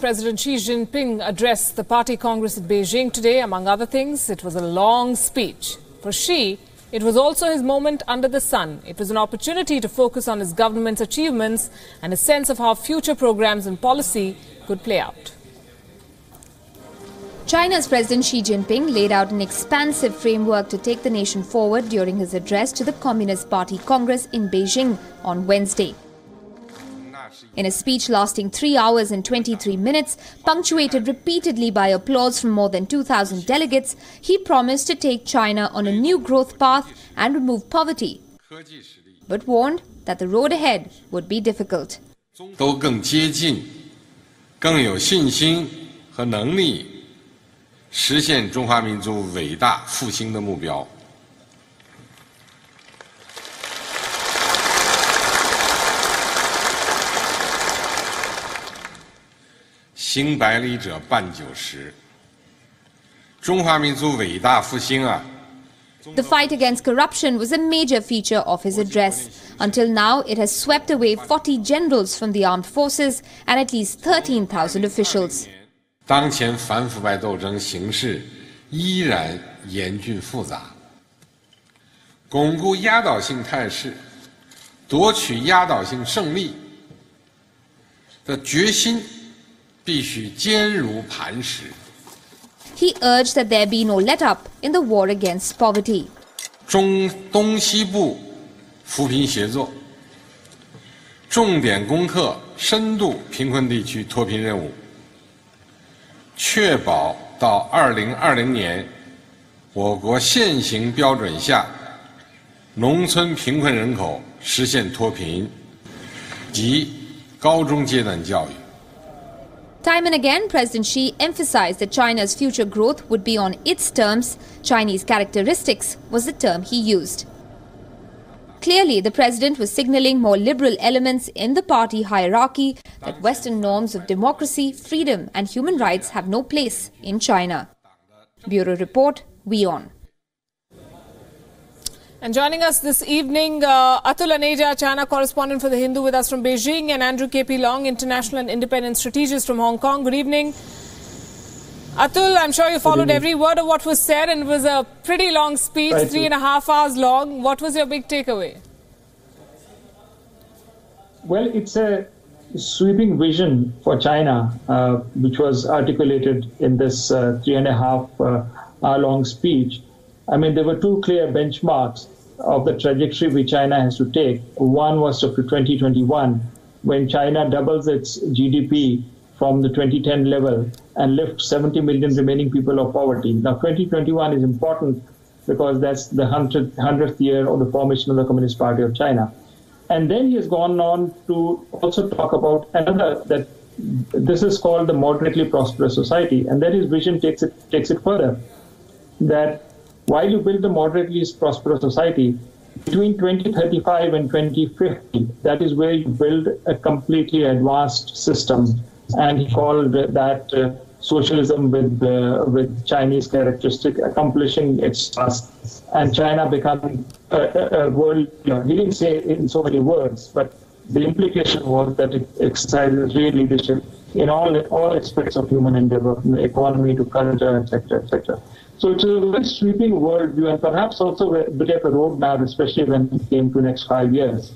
President Xi Jinping addressed the party congress at Beijing today. Among other things, it was a long speech. For Xi, it was also his moment under the sun. It was an opportunity to focus on his government's achievements and a sense of how future programs and policy could play out. China's President Xi Jinping laid out an expansive framework to take the nation forward during his address to the Communist Party Congress in Beijing on Wednesday. In a speech lasting 3 hours and 23 minutes, punctuated repeatedly by applause from more than 2,000 delegates, he promised to take China on a new growth path and remove poverty, but warned that the road ahead would be difficult. 都更接近，更有信心和能力实现中华民族伟大复兴的目标。 行百里者半九十，中华民族伟大复兴啊！ The fight against corruption was a major feature of his address. Until now, it has swept away 40 generals from the armed forces and at least 13,000 officials. 当前反腐败斗争形势依然严峻复杂，巩固压倒性态势、夺取压倒性胜利的决心。 必须坚如磐石。 He urged that there be no let-up in the war against poverty. 东西部扶贫协作，重点攻克深度贫困地区脱贫任务，确保到2020年，我国现行标准下，农村贫困人口实现脱贫及高中阶段教育。 Time and again, President Xi emphasized that China's future growth would be on its terms. Chinese characteristics was the term he used. Clearly, the president was signaling more liberal elements in the party hierarchy, that Western norms of democracy, freedom and human rights have no place in China. Bureau Report, WION. And joining us this evening, Atul Aneja, China correspondent for The Hindu with us from Beijing, and Andrew K.P. Long, international and independent strategist from Hong Kong. Good evening. Atul, I'm sure you followed every word of what was said, and it was a pretty long speech, 3.5 hours long. What was your big takeaway? Well, it's a sweeping vision for China, which was articulated in this 3.5 hour long speech. I mean, there were two clear benchmarks of the trajectory which China has to take. One was up to 2021, when China doubles its GDP from the 2010 level and lifts 70 million remaining people of poverty. Now, 2021 is important because that's the 100th year of the formation of the Communist Party of China. And then he has gone on to also talk about another, that this is called the moderately prosperous society, and that his vision takes it further. That while you build a moderately prosperous society, between 2035 and 2050, that is where you build a completely advanced system. And he called that socialism with Chinese characteristic, accomplishing its task, and China becoming a world. He didn't say it in so many words, but the implication was that it exercises real leadership in all aspects of human endeavor, from the economy to culture, etc., etc. So it's a very sweeping worldview, and perhaps also a bit of a roadmap, especially when it came to next 5 years.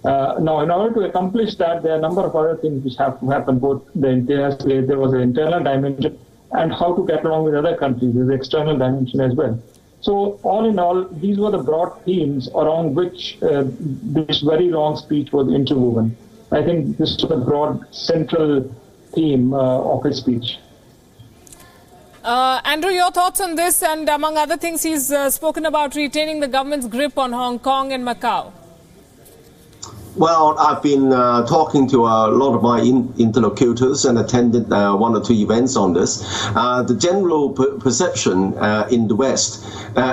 Now, in order to accomplish that, there are a number of other things which have to happen. Both there was an internal dimension, and how to get along with other countries. There's an external dimension as well. So, all in all, these were the broad themes around which this very long speech was interwoven. I think this was the broad central theme of his speech. Andrew, your thoughts on this? And among other things, he's spoken about retaining the government's grip on Hong Kong and Macau. Well, I've been talking to a lot of my interlocutors and attended 1 or 2 events on this. The general perception in the West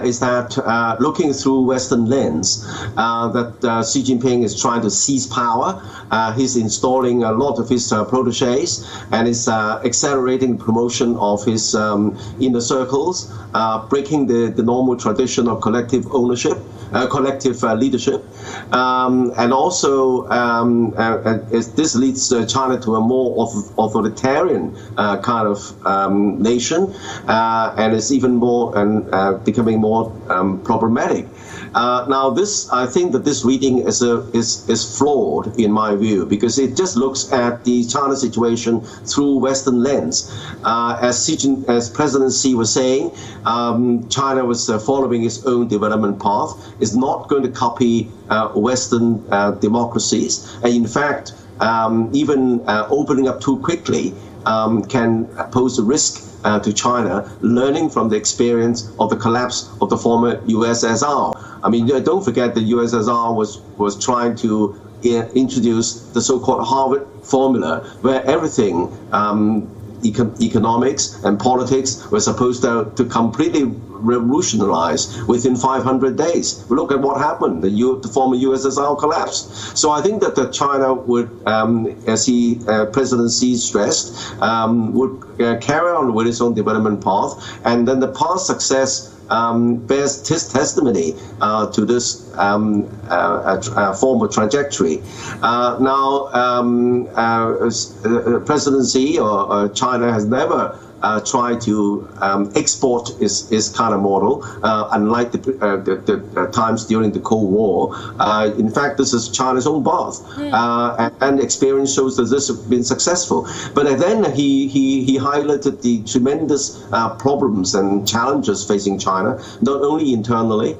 is that looking through Western lens, that Xi Jinping is trying to seize power. He's installing a lot of his protégés and is accelerating the promotion of his inner circles, breaking the normal tradition of collective ownership, collective leadership, and also also this leads China to a more authoritarian kind of nation, and it's even more becoming more problematic. Now, I think that this reading is flawed in my view, because it just looks at the China situation through Western lens. As President Xi was saying, China was following its own development path, is not going to copy Western democracies, and in fact, even opening up too quickly can pose a risk to China, learning from the experience of the collapse of the former USSR. I mean, don't forget the USSR was trying to introduce the so-called Harvard formula, where everything, economics and politics, were supposed to completely revolutionize within 500 days. Look at what happened. The former USSR collapsed. So I think that China would, as President Xi stressed, would carry on with its own development path, and then the past success bears testimony to this former trajectory. Now, President Xi or China has never try to export its kind of model, unlike the times during the Cold War. In fact, this is China's own path, and experience shows that this has been successful. But then he highlighted the tremendous problems and challenges facing China, not only internally,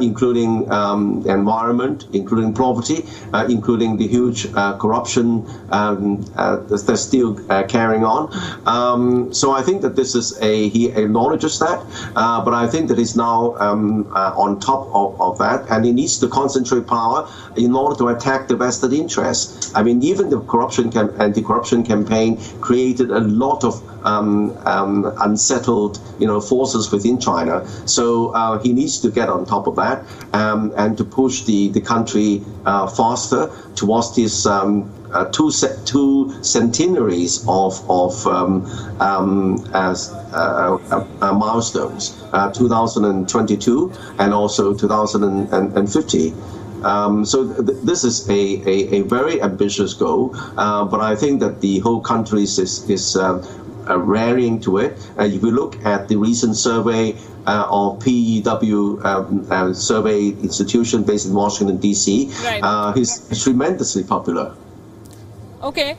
including environment, including poverty, including the huge corruption that's still carrying on. So I think that this is he acknowledges that, but I think that he's now on top of that, and he needs to concentrate power in order to attack the vested interests. I mean, even the anti-corruption campaign created a lot of unsettled, forces within China. So he needs to get on top of that and to push the country faster towards these two centenaries of milestones, 2022 and also 2050. So this is a very ambitious goal, but I think that the whole country is rallying to it. If you look at the recent survey of PEW survey institution based in Washington, D.C., right. He's tremendously popular. Okay.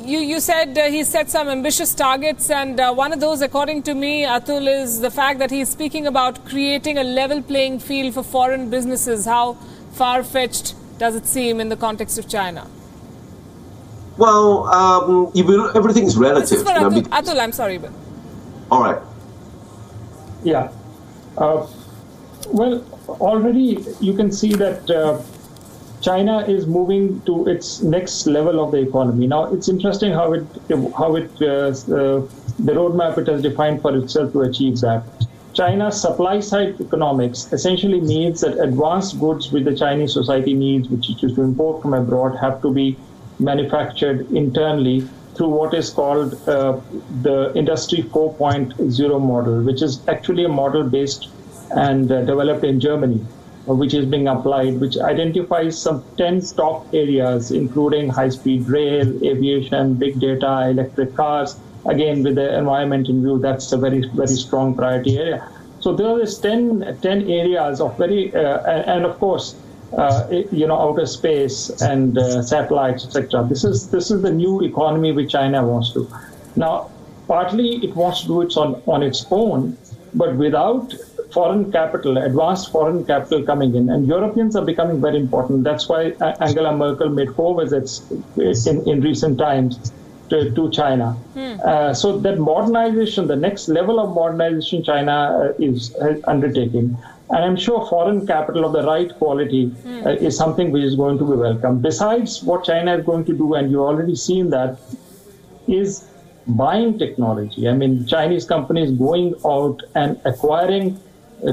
You said he set some ambitious targets, and one of those, according to me, Atul, is the fact that he's speaking about creating a level playing field for foreign businesses. How far-fetched does it seem in the context of China? Well, everything is relative. This is for Atul, Atul, I'm sorry. But... All right. Yeah. Well, already you can see that China is moving to its next level of the economy. Now, it's interesting how the roadmap it has defined for itself to achieve that. China's supply-side economics essentially means that advanced goods which the Chinese society needs, which it is to import from abroad, have to be manufactured internally through what is called the Industry 4.0 model, which is actually a model based and developed in Germany, which is being applied, which identifies some 10 top areas, including high-speed rail, aviation, big data, electric cars. Again, with the environment in view, that's a very, very strong priority area. So there is 10 areas of very, and of course, outer space and satellites, etc. This is the new economy which China wants to. Now, partly it wants to do it on its own, but without foreign capital, advanced foreign capital coming in. And Europeans are becoming very important. That's why Angela Merkel made 4 visits in recent times to China. So that modernization, the next level of modernization China is undertaking. And I'm sure foreign capital of the right quality is something which is going to be welcome. Besides, what China is going to do, and you've already seen that, is buying technology. I mean, Chinese companies going out and acquiring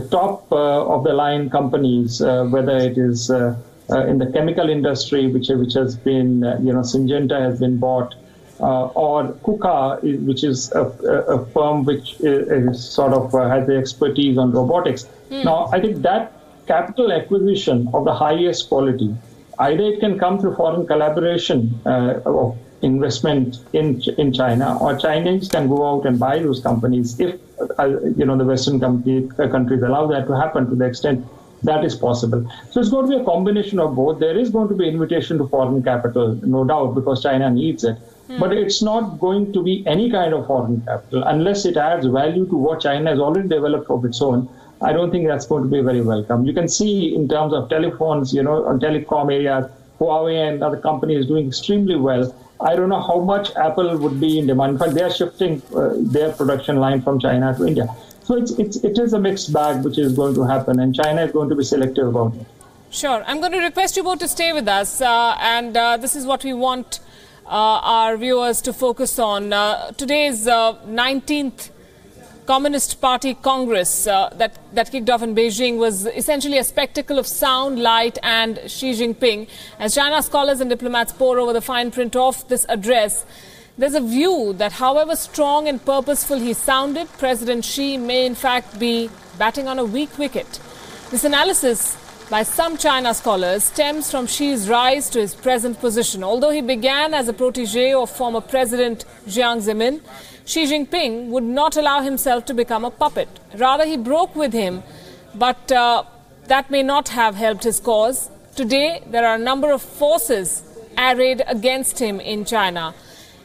top of the line companies, whether it is in the chemical industry, which has been, Syngenta has been bought, or KUKA, which is a firm which is sort of has the expertise on robotics. Now, I think that capital acquisition of the highest quality Either it can come through foreign collaboration or investment in China, or Chinese can go out and buy those companies if the Western countries allow that to happen to the extent that is possible. So it's going to be a combination of both. There is going to be invitation to foreign capital, no doubt, because China needs it. But it's not going to be any kind of foreign capital unless it adds value to what China has already developed of its own. I don't think that's going to be very welcome. You can see in terms of telephones, on telecom areas, Huawei and other companies doing extremely well. I don't know how much Apple would be in demand. In fact, they are shifting their production line from China to India. So it is a mixed bag which is going to happen, and China is going to be selective about it. Sure. I'm going to request you both to stay with us, and this is what we want our viewers to focus on. Today's 19th Communist Party Congress that kicked off in Beijing was essentially a spectacle of sound, light and Xi Jinping. As China scholars and diplomats pore over the fine print of this address, there's a view that however strong and purposeful he sounded, President Xi may in fact be batting on a weak wicket. This analysis by some China scholars stems from Xi's rise to his present position. Although he began as a protege of former President Jiang Zemin, Xi Jinping would not allow himself to become a puppet. Rather, he broke with him, but that may not have helped his cause. Today, there are a number of forces arrayed against him in China.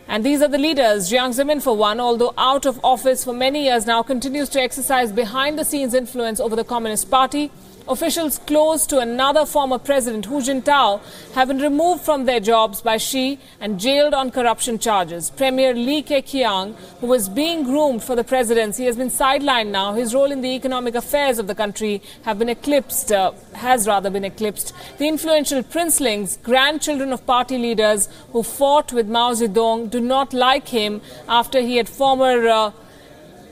And these are the leaders. Jiang Zemin, for one, although out of office for many years now, continues to exercise behind-the-scenes influence over the Communist Party. Officials close to another former president, Hu Jintao, have been removed from their jobs by Xi and jailed on corruption charges. Premier Li Keqiang, who was being groomed for the presidency, has been sidelined now. His role in the economic affairs of the country has rather been eclipsed. The influential princelings, grandchildren of party leaders who fought with Mao Zedong, do not like him after he had former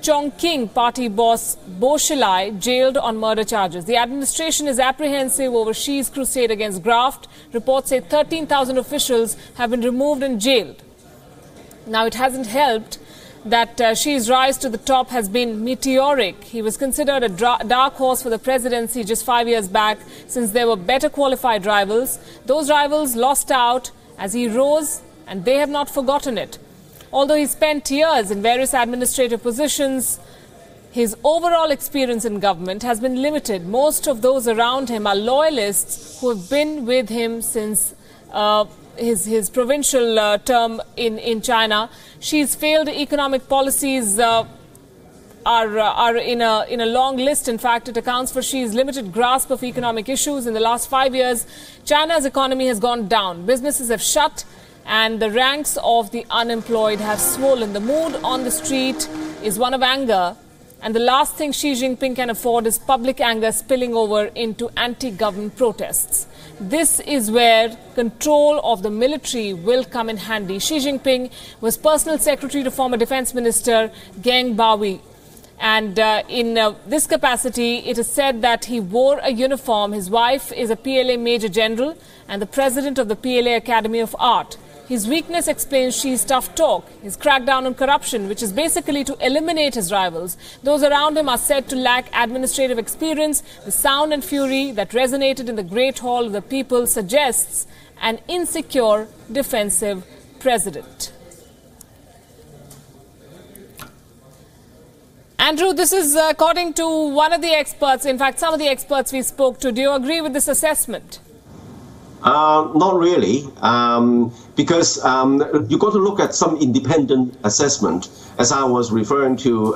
Chongqing party boss Bo Xilai jailed on murder charges. The administration is apprehensive over Xi's crusade against graft. Reports say 13,000 officials have been removed and jailed. Now, it hasn't helped that Xi's rise to the top has been meteoric. He was considered a dark horse for the presidency just 5 years back, since there were better qualified rivals. Those rivals lost out as he rose, and they have not forgotten it. Although he spent years in various administrative positions, his overall experience in government has been limited. Most of those around him are loyalists who have been with him since his provincial term in China. Xi's failed economic policies are in a long list. In fact, it accounts for Xi's limited grasp of economic issues. In the last 5 years, China's economy has gone down. Businesses have shut, and the ranks of the unemployed have swollen. The mood on the street is one of anger, and the last thing Xi Jinping can afford is public anger spilling over into anti-government protests. This is where control of the military will come in handy. Xi Jinping was personal secretary to former defense minister Geng Baohui. And in this capacity, it is said that he wore a uniform. His wife is a PLA Major General and the president of the PLA Academy of Art. His weakness explains Xi's tough talk, his crackdown on corruption, which is basically to eliminate his rivals. Those around him are said to lack administrative experience. The sound and fury that resonated in the Great Hall of the People suggests an insecure, defensive president. Andrew, this is according to one of the experts, in fact, some of the experts we spoke to. Do you agree with this assessment? Not really, because you've got to look at some independent assessment, as I was referring to,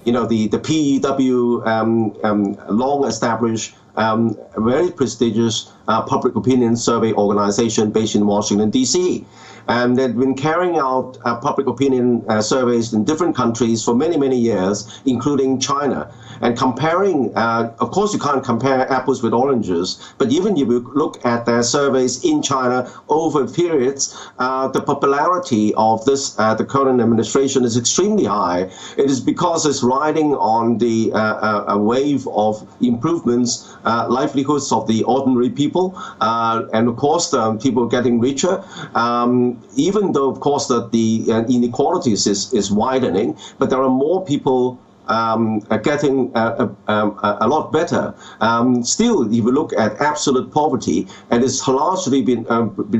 the PEW long-established, very prestigious public opinion survey organization based in Washington, D.C. And they've been carrying out public opinion surveys in different countries for many, many years, including China. And comparing, of course, you can't compare apples with oranges, but even if you look at their surveys in China over periods, the popularity of the current administration is extremely high. It is because it's riding on the a wave of improvements, livelihoods of the ordinary people, and of course, people getting richer. Even though, of course, that the inequalities is widening, but there are more people getting a lot better. Still, if you look at absolute poverty, it has largely been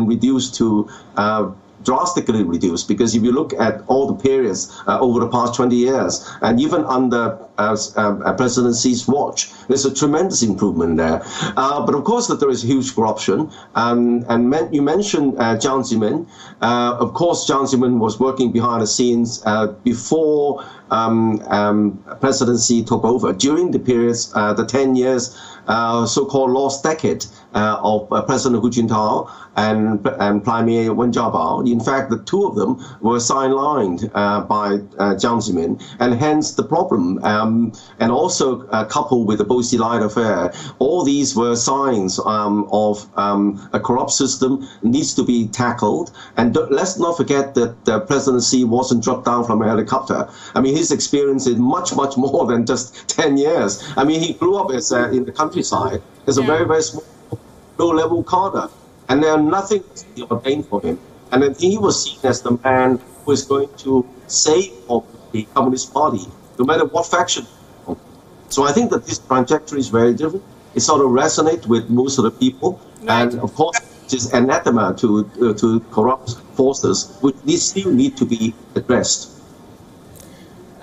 reduced to drastically reduced, because if you look at all the periods over the past 20 years, and even under President Xi's watch, there's a tremendous improvement there. But of course, that there is huge corruption. And you mentioned Jiang Zemin. Of course, Jiang Zemin was working behind the scenes before President Xi took over. During the periods, the 10 years, so-called lost decade of President Hu Jintao and Prime Minister Wen Jiabao. In fact, the two of them were sidelined by Jiang Zemin, and hence the problem. And also coupled with the Bosi Light affair, all these were signs of a corrupt system needs to be tackled. And let's not forget that President Xi wasn't dropped down from a helicopter. I mean, his experience is much, much more than just 10 years. I mean, he grew up as in the countryside as a very, very small, low-level cadre. And then nothing was ordained for him. And then he was seen as the man who is going to save the Communist Party, no matter what faction. So I think that this trajectory is very different. It sort of resonates with most of the people. Right. And of course, it is anathema to corrupt forces, which still need to be addressed.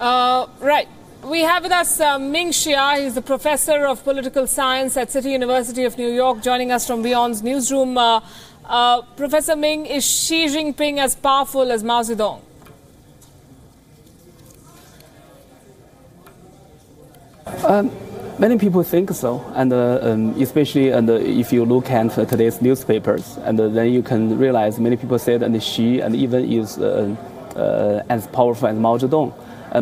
Right. We have with us Ming Xia. He's the professor of political science at City University of New York, joining us from WION's newsroom. Professor Ming, is Xi Jinping as powerful as Mao Zedong? Many people think so, and especially if you look at today's newspapers, and then you can realize many people say that Xi and even is as powerful as Mao Zedong.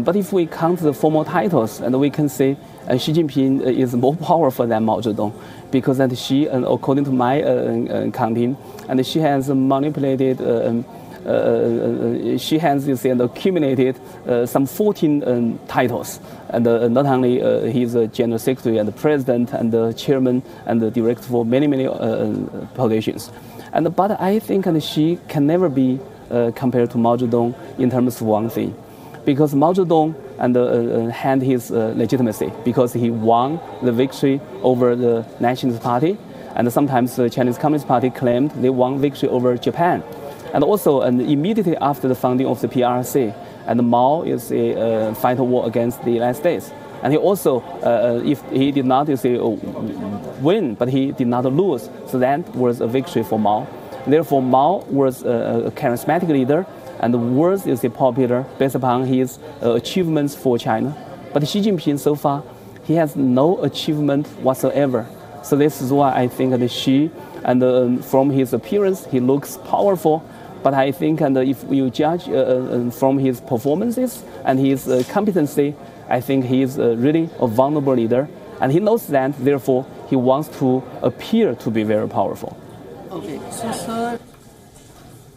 But if we count the formal titles, and we can say Xi Jinping is more powerful than Mao Zedong, because that Xi, according to my counting, and she has manipulated, she has accumulated some 14 titles, and not only he's a general secretary and the president and the chairman and the director for many positions, but I think she can never be compared to Mao Zedong in terms of one thing. Because Mao Zedong had his legitimacy because he won the victory over the Nationalist Party, and sometimes the Chinese Communist Party claimed they won victory over Japan. And also, immediately after the founding of the PRC, and Mao is a fight a war against the United States. And he also, if he did not win, but he did not lose, so that was a victory for Mao. Therefore, Mao was a charismatic leader, and was popular based upon his achievements for China. But Xi Jinping, so far, he has no achievement whatsoever. So this is why I think that Xi, and from his appearance, he looks powerful. But I think, and if you judge from his performances and his competency, I think he is really a vulnerable leader. And he knows that, therefore, he wants to appear to be very powerful. Okay,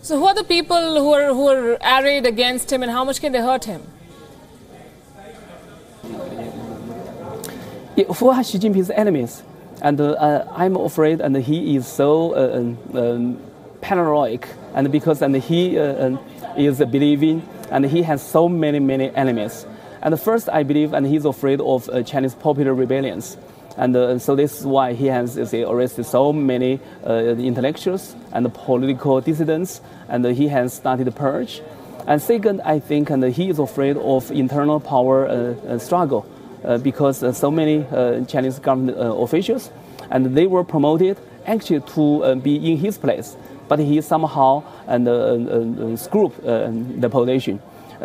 so who are the people who are arrayed against him, and how much can they hurt him? Who are Xi Jinping's enemies? And I'm afraid, and he is so paranoid, and because he is believing, and he has so many enemies. And first, I believe, and he's afraid of Chinese popular rebellions. And so this is why he has arrested so many intellectuals and political dissidents, and he has started the purge. And second, I think, and he is afraid of internal power struggle because so many Chinese government officials, and they were promoted actually to be in his place, but he somehow screwed the position.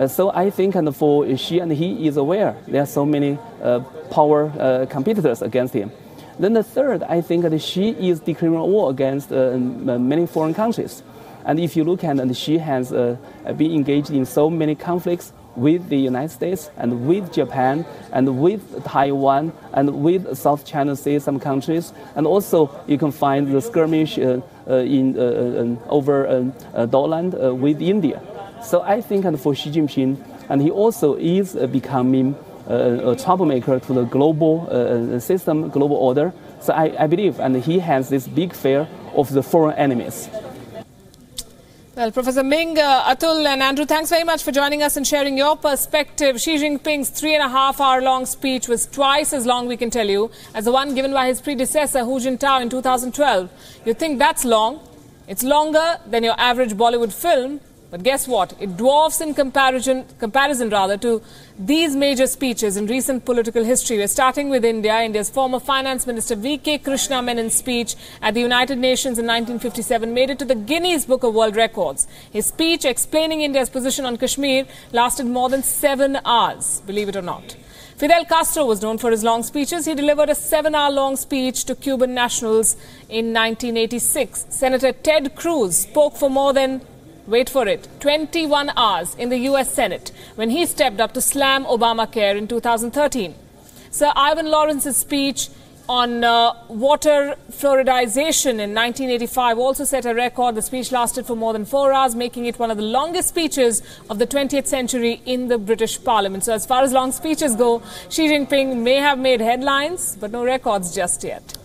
So I think, and for Xi, and he is aware there are so many power competitors against him. Then the third, I think that Xi is declaring war against many foreign countries. And if you look at, and Xi has been engaged in so many conflicts with the United States and with Japan and with Taiwan and with South China Sea, some countries, and also you can find the skirmish over Doland with India. So I think, and for Xi Jinping, and he also is becoming a troublemaker to the global system, global order. So I believe, and he has this big fear of the foreign enemies. Well, Professor Ming, Atul and Andrew, thanks very much for joining us and sharing your perspective. Xi Jinping's 3.5-hour-long speech was twice as long, we can tell you, as the one given by his predecessor, Hu Jintao, in 2012. You think that's long? It's longer than your average Bollywood film. But guess what? It dwarfs in comparison to these major speeches in recent political history. We're starting with India. India's former Finance Minister V.K. Krishna Menon's speech at the United Nations in 1957 made it to the Guinness Book of World Records. His speech explaining India's position on Kashmir lasted more than 7 hours, believe it or not. Fidel Castro was known for his long speeches. He delivered a 7-hour-long speech to Cuban nationals in 1986. Senator Ted Cruz spoke for more than, wait for it, 21 hours in the US Senate when he stepped up to slam Obamacare in 2013. Sir Ivan Lawrence's speech on water fluoridization in 1985 also set a record. The speech lasted for more than 4 hours, making it one of the longest speeches of the 20th century in the British Parliament. So as far as long speeches go, Xi Jinping may have made headlines, but no records just yet.